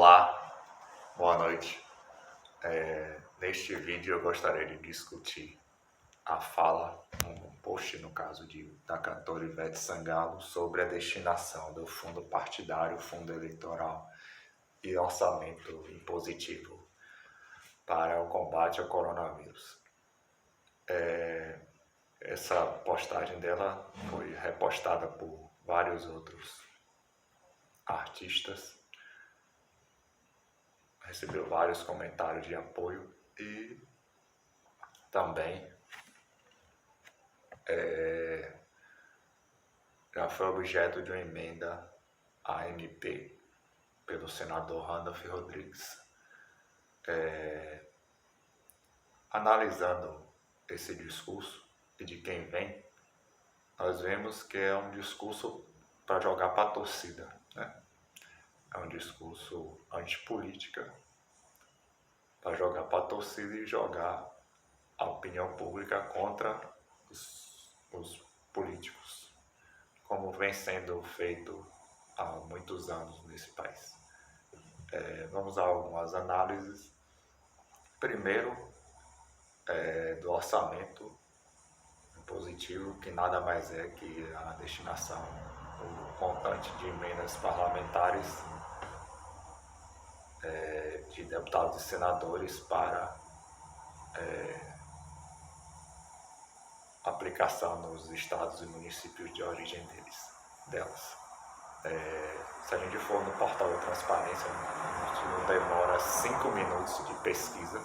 Olá, boa noite. Neste vídeo eu gostaria de discutir a fala, um post no caso da cantora Ivete Sangalo, sobre a destinação do fundo partidário, fundo eleitoral e orçamento impositivo para o combate ao coronavírus. Essa postagem dela foi repostada por vários outros artistas, recebeu vários comentários de apoio e também já foi objeto de uma emenda ANP pelo senador Randolph Rodrigues. Analisando esse discurso e de quem vem, nós vemos que é um discurso para jogar para a torcida, né? É um discurso antipolítica, para jogar para a torcida e jogar a opinião pública contra os políticos, como vem sendo feito há muitos anos nesse país. Vamos a algumas análises. Primeiro, do orçamento positivo, que nada mais é que a destinação, o montante de emendas parlamentares de deputados e senadores para aplicação nos estados e municípios de origem delas. Se a gente for no portal da transparência, não demora 5 minutos de pesquisa,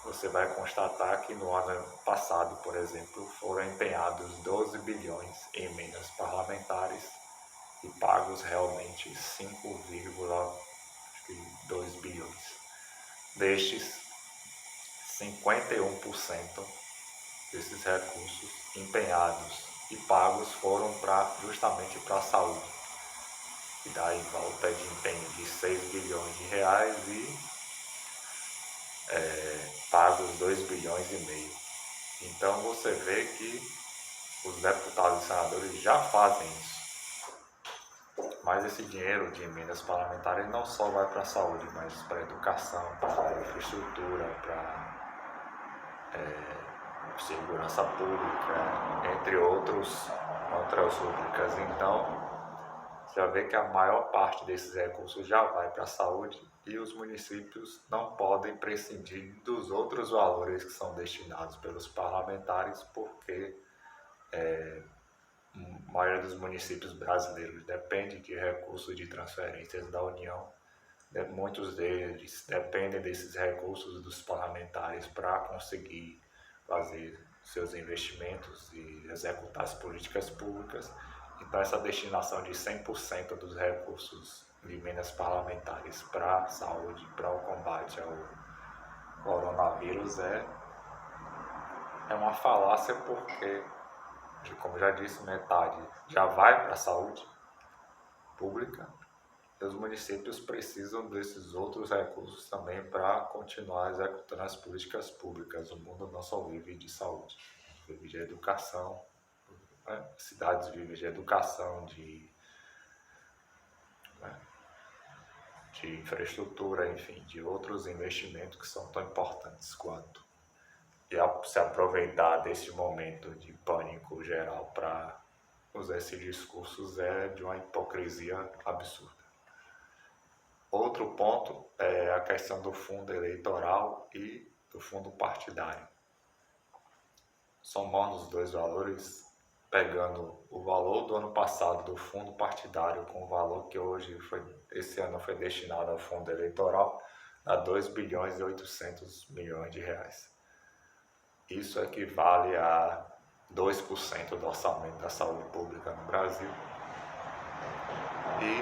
você vai constatar que no ano passado, por exemplo, foram empenhados 12 bilhões em emendas parlamentares e pagos realmente 5,2 bilhões. Destes, 51% desses recursos empenhados e pagos foram justamente para a saúde, que dá em volta de empenho de 6 bilhões de reais e pagos 2 bilhões e meio. Então você vê que os deputados e senadores já fazem isso. Mas esse dinheiro de emendas parlamentares não só vai para a saúde, mas para a educação, para a infraestrutura, para segurança pública, entre outras rubricas. Então, você já vê que a maior parte desses recursos já vai para a saúde e os municípios não podem prescindir dos outros valores que são destinados pelos parlamentares, porque a maioria dos municípios brasileiros depende de recursos de transferências da União. Muitos deles dependem desses recursos dos parlamentares para conseguir fazer seus investimentos e executar as políticas públicas. Então, essa destinação de 100% dos recursos de emendas parlamentares para a saúde, para o combate ao coronavírus é uma falácia, porque, como já disse, metade já vai para a saúde pública e os municípios precisam desses outros recursos também para continuar executando as políticas públicas. O mundo não só vive de saúde, vive de educação, né? Cidades vivem de educação, de infraestrutura, enfim, de outros investimentos que são tão importantes quanto. E se aproveitar desse momento de pânico geral para usar esses discursos é de uma hipocrisia absurda. Outro ponto é a questão do fundo eleitoral e do fundo partidário. Somando os dois valores, pegando o valor do ano passado do fundo partidário com o valor que esse ano foi destinado ao fundo eleitoral, dá 2 bilhões e 800 milhões de reais. Isso equivale a 2% do orçamento da saúde pública no Brasil e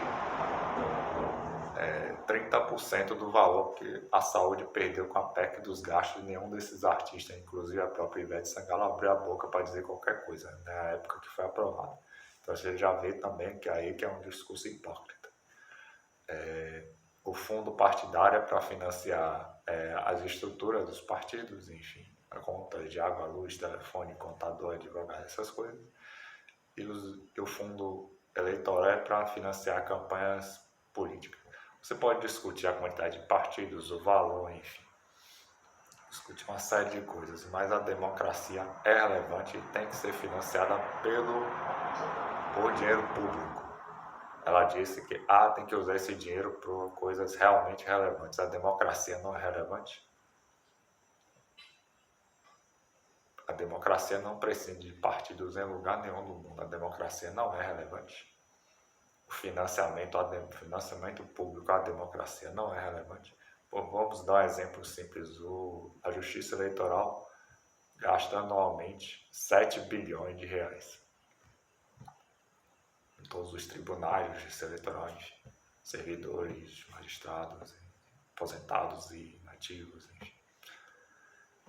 30% do valor que a saúde perdeu com a PEC dos gastos. Nenhum desses artistas, inclusive a própria Ivete Sangalo, abriu a boca para dizer qualquer coisa na época que foi aprovado. Então você já vê também que é um discurso hipócrita. O fundo partidário é para financiar as estruturas dos partidos, enfim, a conta de água, luz, telefone, contador, advogado, essas coisas. E o fundo eleitoral é para financiar campanhas políticas. Você pode discutir a quantidade de partidos, o valor, enfim. Discutir uma série de coisas, mas a democracia é relevante e tem que ser financiada por dinheiro público. Ela disse que tem que usar esse dinheiro para coisas realmente relevantes. A democracia não é relevante? A democracia não precisa de partidos em lugar nenhum do mundo. A democracia não é relevante. O financiamento público à democracia não é relevante. Bom, vamos dar um exemplo simples. A Justiça Eleitoral gasta anualmente 7 bilhões de reais em todos os tribunais, Justiça Eleitoral, enfim, servidores, magistrados, aposentados e nativos, enfim.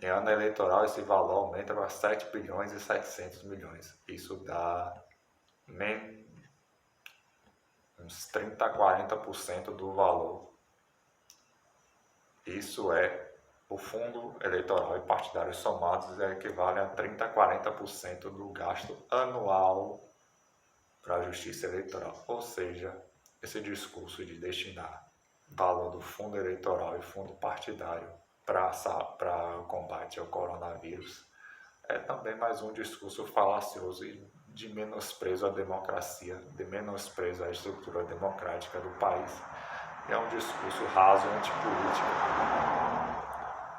Em ano eleitoral, esse valor aumenta para 7 bilhões e 700 milhões. Isso dá uns 30% a 40% do valor. Isso é o fundo eleitoral e partidário somados equivale a 30% a 40% do gasto anual para a justiça eleitoral. Ou seja, esse discurso de destinar valor do fundo eleitoral e fundo partidário para o combate ao coronavírus é também mais um discurso falacioso e de menosprezo à democracia, de menosprezo à estrutura democrática do país. É um discurso raso e antipolítico.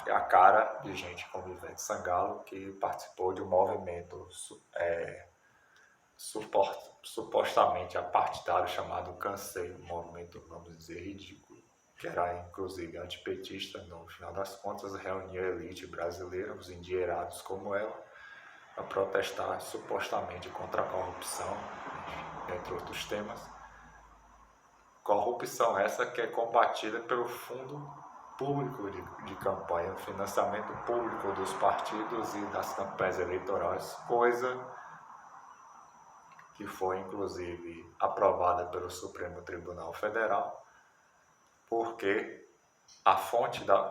É a cara de gente como Ivete Sangalo, que participou de um movimento supostamente apartidário chamado Cansei, um movimento, vamos dizer, ridículo, que era inclusive antipetista. No final das contas, reunia a elite brasileira, os endinheirados como ela, a protestar supostamente contra a corrupção, entre outros temas. Corrupção essa que é combatida pelo fundo público de campanha, o financiamento público dos partidos e das campanhas eleitorais, coisa que foi inclusive aprovada pelo Supremo Tribunal Federal, porque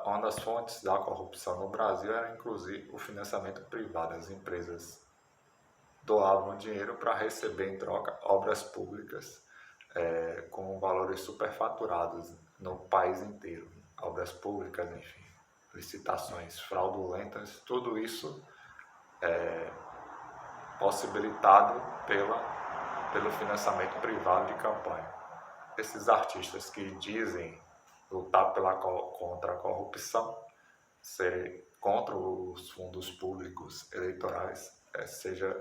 uma das fontes da corrupção no Brasil era inclusive o financiamento privado. As empresas doavam dinheiro para receber em troca obras públicas com valores superfaturados no país inteiro. Obras públicas, enfim, licitações fraudulentas, tudo isso possibilitado pelo financiamento privado de campanha. Esses artistas que dizem lutar contra a corrupção, serem contra os fundos públicos eleitorais,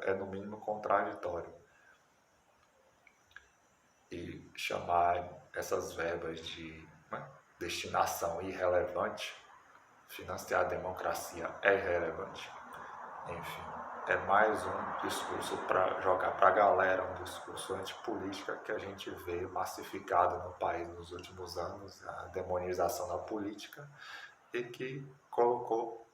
é no mínimo contraditório. E chamar essas verbas de destinação irrelevante, financiar a democracia é irrelevante, enfim, é mais um discurso para jogar para a galera, um discurso antipolítica que a gente vê massificado no país nos últimos anos, a demonização da política, e que colocou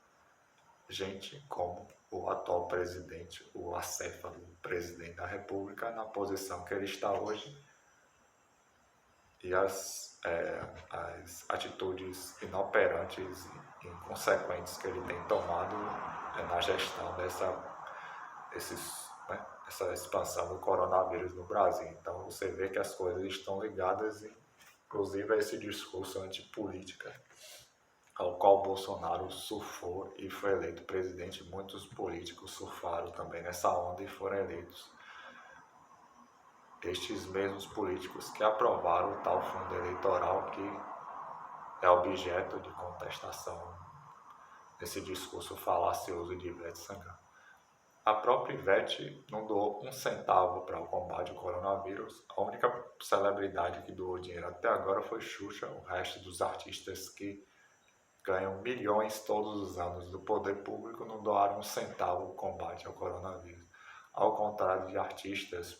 gente como o atual presidente, o acéfalo presidente da República, na posição que ele está hoje, e as atitudes inoperantes e inconsequentes que ele tem tomado na gestão essa expansão do coronavírus no Brasil. Então você vê que as coisas estão ligadas, inclusive a esse discurso antipolítica ao qual Bolsonaro surfou e foi eleito presidente. Muitos políticos surfaram também nessa onda e foram eleitos. Estes mesmos políticos que aprovaram o tal fundo eleitoral que é objeto de contestação nesse discurso falacioso de Ivete Sangalo. A própria Ivete não doou um centavo para o combate ao coronavírus. A única celebridade que doou dinheiro até agora foi Xuxa. O resto dos artistas que ganham milhões todos os anos do poder público não doaram um centavo no combate ao coronavírus. Ao contrário de artistas,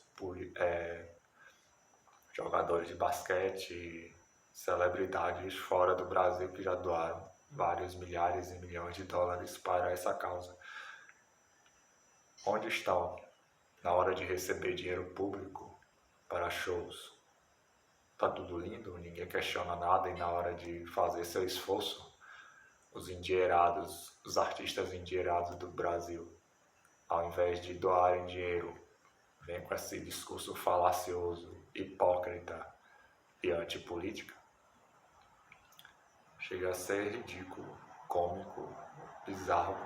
jogadores de basquete, celebridades fora do Brasil que já doaram vários milhares e milhões de dólares para essa causa. Onde estão na hora de receber dinheiro público para shows? Tá tudo lindo, ninguém questiona nada, e na hora de fazer seu esforço, os endinheirados, os artistas endinheirados do Brasil, ao invés de doarem dinheiro, vem com esse discurso falacioso, hipócrita e antipolítica. Chega a ser ridículo, cômico, bizarro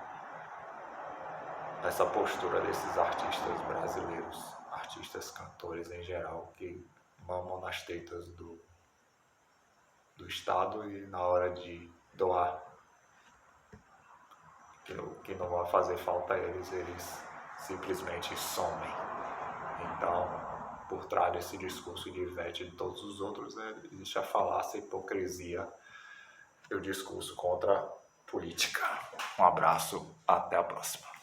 essa postura desses artistas brasileiros, artistas cantores em geral, que mamam nas tetas do Estado e na hora de doar, que não vai fazer falta a eles, eles simplesmente somem. Então, por trás desse discurso de Ivete e de todos os outros, existe a falácia, a hipocrisia e o discurso contra a política. Um abraço, até a próxima.